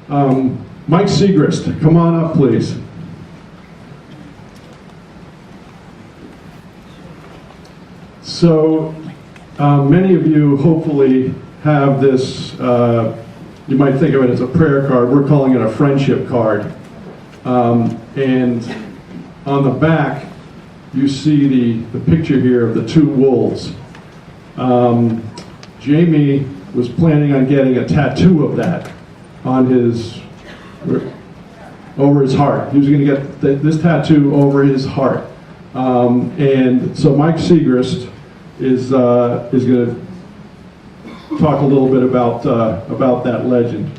Mike Siegrist, come on up, please. So, many of you hopefully have this, you might think of it as a prayer card. We're calling it a friendship card. And on the back, you see the picture here of the two wolves. Jamie was planning on getting a tattoo of that on over his heart. He was going to get this tattoo over his heart. And so Mike Siegrist is going to talk a little bit about that legend.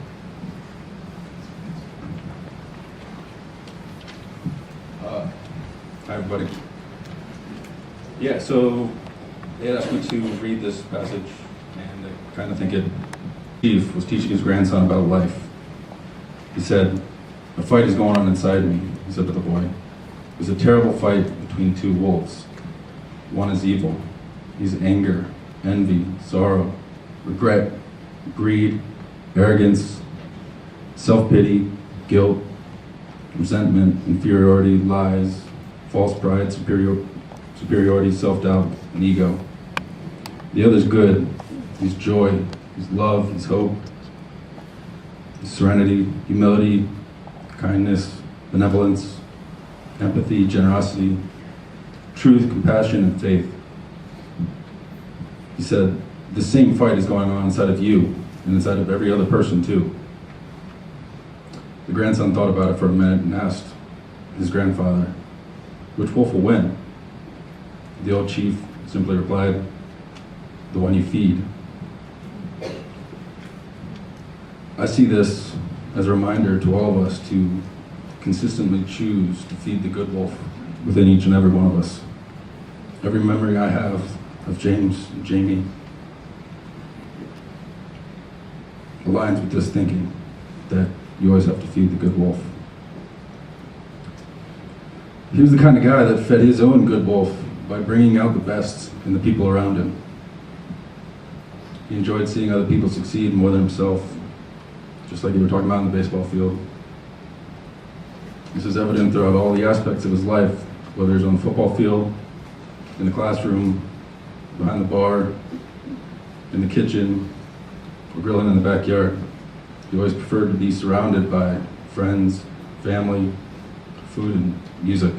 Hi, everybody. Yeah, so they had asked me to read this passage, and I kind of think Steve was teaching his grandson about life. He said, "A fight is going on inside me," he said to the boy. "It's a terrible fight between two wolves. One is evil. He's anger, envy, sorrow, regret, greed, arrogance, self-pity, guilt, resentment, inferiority, lies, false pride, superiority, self-doubt, and ego. The other's good. He's joy, he's love, he's hope, he's serenity, humility, kindness, benevolence, empathy, generosity, truth, compassion, and faith." He said, the same fight is going on inside of you and inside of every other person too. The grandson thought about it for a minute and asked his grandfather, "Which wolf will win?" The old chief simply replied, "The one you feed." I see this as a reminder to all of us to consistently choose to feed the good wolf within each and every one of us. Every memory I have of James and Jamie aligns with this thinking that you always have to feed the good wolf. He was the kind of guy that fed his own good wolf by bringing out the best in the people around him. He enjoyed seeing other people succeed more than himself, just like you were talking about in the baseball field. This is evident throughout all the aspects of his life, whether he's on the football field, in the classroom, behind the bar, in the kitchen, or grilling in the backyard. He always preferred to be surrounded by friends, family, food, and music.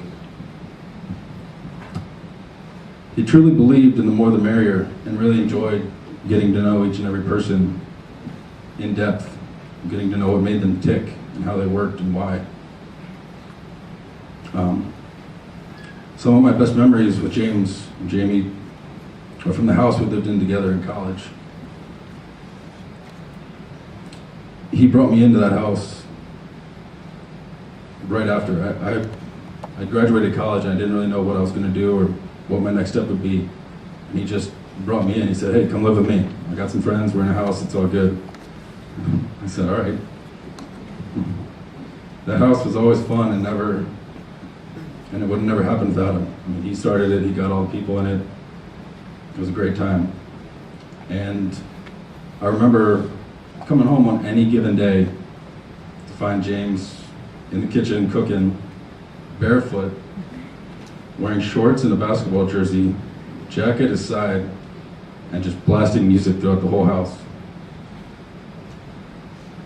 He truly believed in the more the merrier and really enjoyed getting to know each and every person in depth, getting to know what made them tick and how they worked and why. Some of my best memories with James and Jamie are from the house we lived in together in college. He brought me into that house right after. I graduated college and I didn't really know what I was going to do or what my next step would be. And he just brought me in. He said, "Hey, come live with me. I got some friends. We're in a house. It's all good." I said, "All right." That house was always fun and it would never happen without him. I mean, he started it. He got all the people in it. It was a great time. And I remember coming home on any given day to find James in the kitchen cooking, barefoot, wearing shorts and a basketball jersey, jacket his side, and just blasting music throughout the whole house.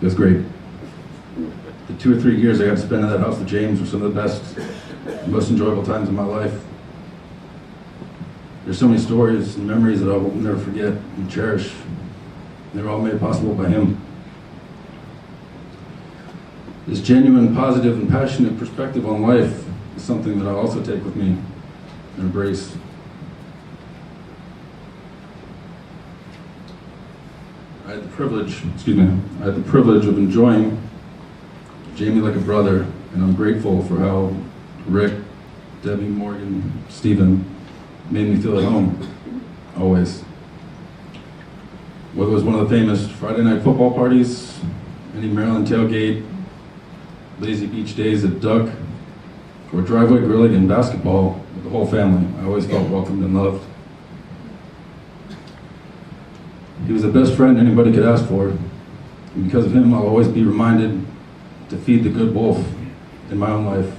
It was great. The 2 or 3 years I got to spend in that house with James were some of the best, most enjoyable times of my life. There's so many stories and memories that I will never forget and cherish. They were all made possible by him. This genuine, positive, and passionate perspective on life is something that I also take with me and embrace. I had the privilege of enjoying Jamie like a brother, and I'm grateful for how Rick, Debbie, Morgan, Stephen made me feel at home, always. Whether it was one of the famous Friday night football parties, any Maryland tailgate, lazy beach days at Duck, or driveway grilling and basketball with the whole family, I always felt welcomed and loved. He was the best friend anybody could ask for, and because of him, I'll always be reminded to feed the good wolf in my own life.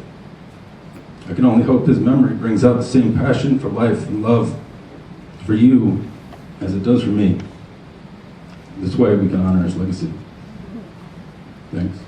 I can only hope his memory brings out the same passion for life and love for you as it does for me. This way we can honor his legacy. Thanks.